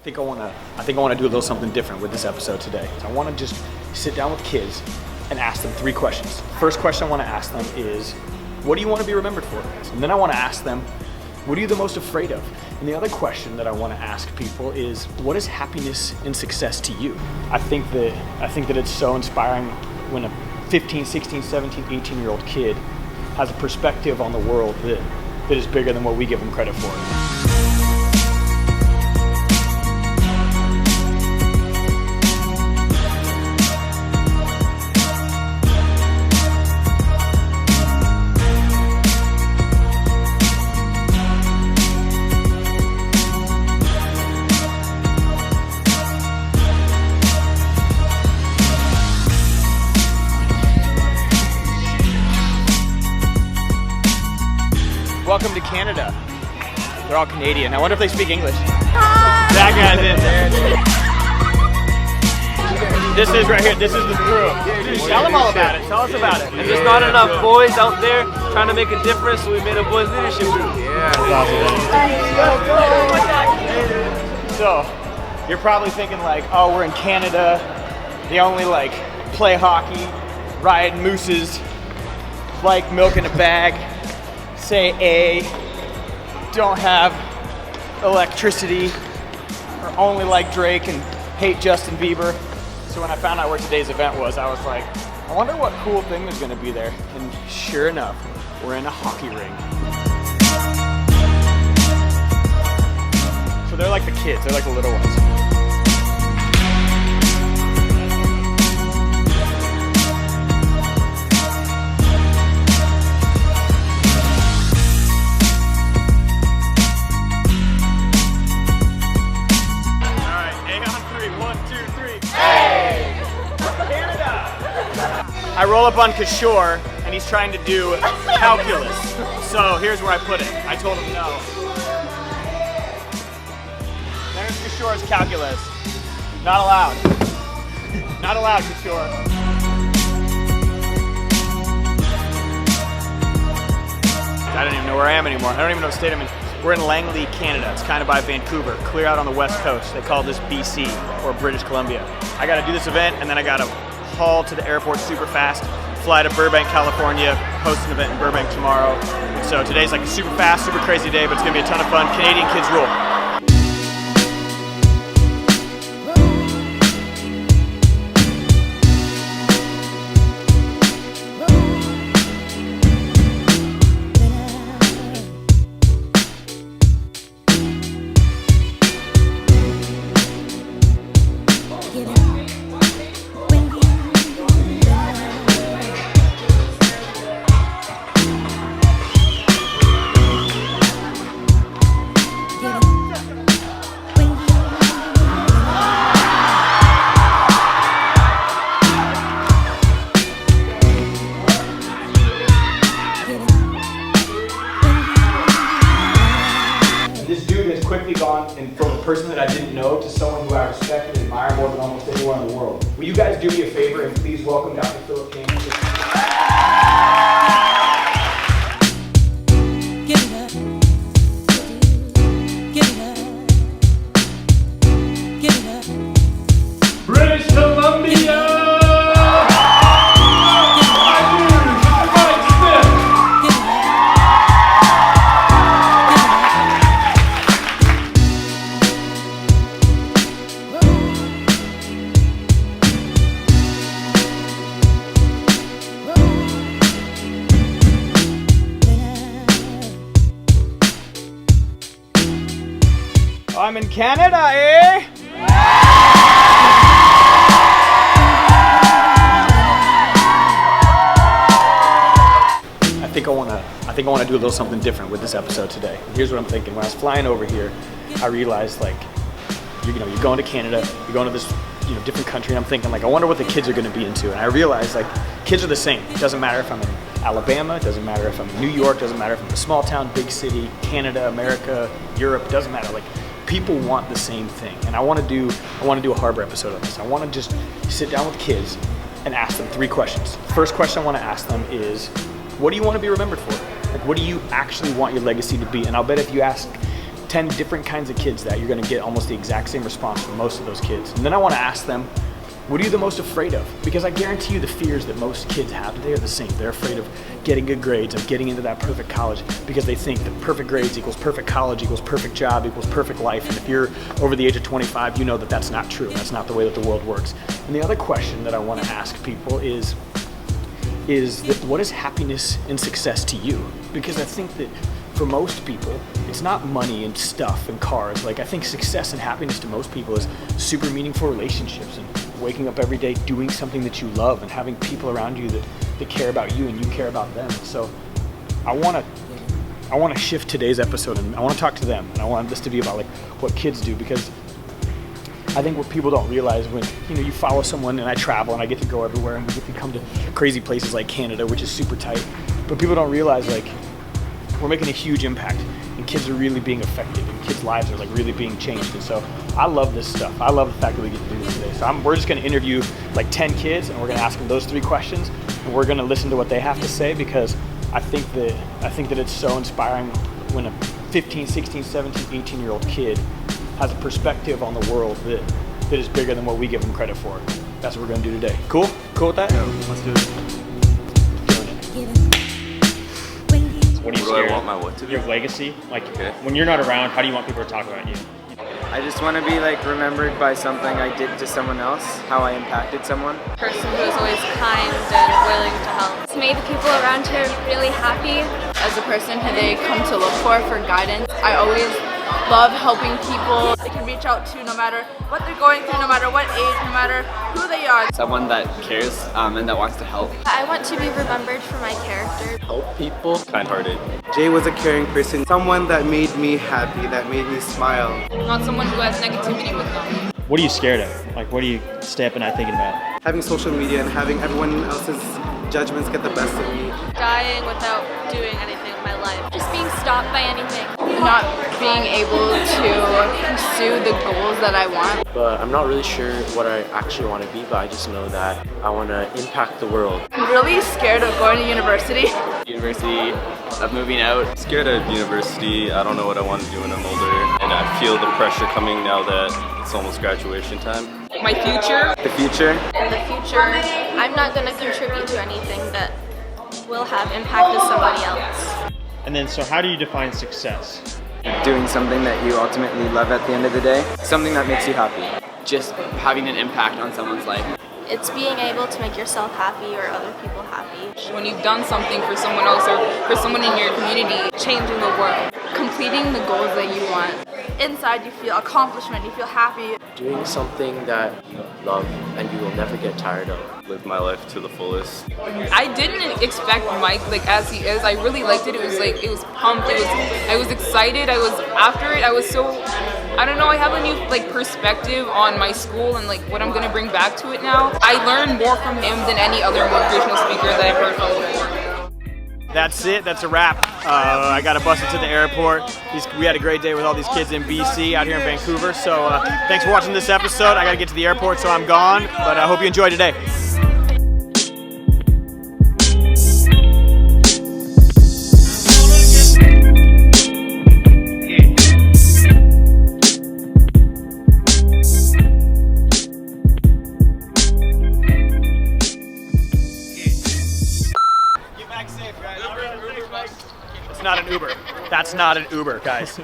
think I want to do a little something different with this episode today. So I want to just sit down with kids and ask them 3 questions. First question I want to ask them is, what do you want to be remembered for? And then I want to ask them, what are you the most afraid of? And the other question that I want to ask people is, what is happiness and success to you? I think that it's so inspiring when a 15, 16, 17, 18-year-old kid has a perspective on the world that is bigger than what we give them credit for. Welcome to Canada. They're all Canadian. I wonder if they speak English. Hi. That guy's in there. This is right here. This is the crew. Dude, tell them all about it. Tell us about it. And there's not enough boys out there trying to make a difference, so we made a boys leadership group. Yeah. So, you're probably thinking like, oh, we're in Canada. They only like play hockey, ride mooses, like milk in a bag. Say A, don't have electricity, or only like Drake and hate Justin Bieber. So when I found out where today's event was, I was like, I wonder what cool thing is going to be there. And sure enough, we're in a hockey ring. So they're like the kids, they're like the little ones. I roll up on Kishore, and he's trying to do calculus. So here's where I put it. I told him no. There's Kishore's calculus. Not allowed. Not allowed, Kishore. I don't even know where I am anymore. I don't even know what state I'm in. We're in Langley, Canada. It's kind of by Vancouver, clear out on the west coast. They call this BC, or British Columbia. I gotta do this event, and then I gotta haul to the airport super fast, fly to Burbank, California, host an event in Burbank tomorrow. And so today's like a super fast, super crazy day, but it's gonna be a ton of fun. Canadian kids rule. Quickly gone and from a person that I didn't know to someone who I respect and admire more than almost anyone in the world. Will you guys do me a favor and please welcome Dr. Philip King? British Columbia! I'm in Canada, eh? I think I want to do a little something different with this episode today. And here's what I'm thinking. When I was flying over here, I realized like, you're going to Canada, you're going to this different country, and I'm thinking like, I wonder what the kids are going to be into. And I realized like, kids are the same. It doesn't matter if I'm in Alabama, it doesn't matter if I'm in New York, it doesn't matter if I'm in a small town, big city, Canada, America, Europe, it doesn't matter. Like, people want the same thing, and I want to do a Harbor episode on this. I want to just sit down with kids and ask them 3 questions. First question I want to ask them is, what do you want to be remembered for? Like, what do you actually want your legacy to be? And I'll bet if you ask 10 different kinds of kids that you're gonna get almost the exact same response from most of those kids. And then I wanna ask them, what are you the most afraid of? Because I guarantee you the fears that most kids have today are the same. They're afraid of getting good grades, of getting into that perfect college, because they think that perfect grades equals perfect college equals perfect job equals perfect life. And if you're over the age of 25, you know that that's not true. That's not the way that the world works. And the other question that I wanna ask people is that what is happiness and success to you? Because I think that for most people, it's not money and stuff and cars. Like, I think success and happiness to most people is super meaningful relationships and waking up every day doing something that you love and having people around you that care about you and you care about them. So I want to shift today's episode, and I want to talk to them, and I want this to be about like what kids do, because I think what people don't realize when you follow someone, and I travel and I get to go everywhere and we get to come to crazy places like Canada, which is super tight, but people don't realize like we're making a huge impact and kids are really being affected and kids' lives are like really being changed. And so I love this stuff. I love the fact that we get to do this today. So we're just going to interview like 10 kids, and we're going to ask them those 3 questions, and we're going to listen to what they have to say, because I think that it's so inspiring when a 15, 16, 17, 18-year-old kid has a perspective on the world that is bigger than what we give them credit for. That's what we're going to do today. Cool? Cool with that? Yeah, let's do it. What do you I want my what to be? Your legacy? Like, Okay. when you're not around, how do you want people to talk about you? I just want to be like remembered by something I did to someone else, how I impacted someone. Person who is always kind and willing to help. It's made the people around here really happy. As a person who they come to look for guidance, I always love helping people. They can reach out to no matter what they're going through, no matter what age, no matter who they are. Someone that cares and that wants to help. I want to be remembered for my character. Help people. Kind-hearted. Jay was a caring person, someone that made me happy, that made me smile. Not someone who has negativity with them. What are you scared of? Like, what are you stay up at night thinking about? Having social media and having everyone else's judgments get the best of me. Dying without doing anything with my life. Just being stopped by anything. Not being able to pursue the goals that I want. But I'm not really sure what I actually want to be, but I just know that I want to impact the world. I'm really scared of going to university. University, of moving out. Scared of university. I don't know what I want to do when I'm older. And I feel the pressure coming now that it's almost graduation time. My future. The future. In the future, I'm not going to contribute to anything that will have impact to somebody else. And then, so how do you define success? Doing something that you ultimately love at the end of the day. Something that makes you happy. Just having an impact on someone's life. It's being able to make yourself happy or other people happy. When you've done something for someone else or for someone in your community, changing the world, completing the goals that you want. Inside you feel accomplishment, you feel happy. Doing something that you love and you will never get tired of. Live my life to the fullest. I didn't expect Mike as he is. I really liked it. It was pumped. I was excited. I was after it. I was so, I don't know, I have a new perspective on my school and what I'm gonna bring back to it now. I learned more from him than any other motivational speaker that I've heard from before. That's it. That's a wrap. I got to bus it to the airport. We had a great day with all these kids in BC out here in Vancouver. So thanks for watching this episode. I got to get to the airport, so I'm gone. But I hope you enjoyed today. It's not an Uber. That's not an Uber, guys.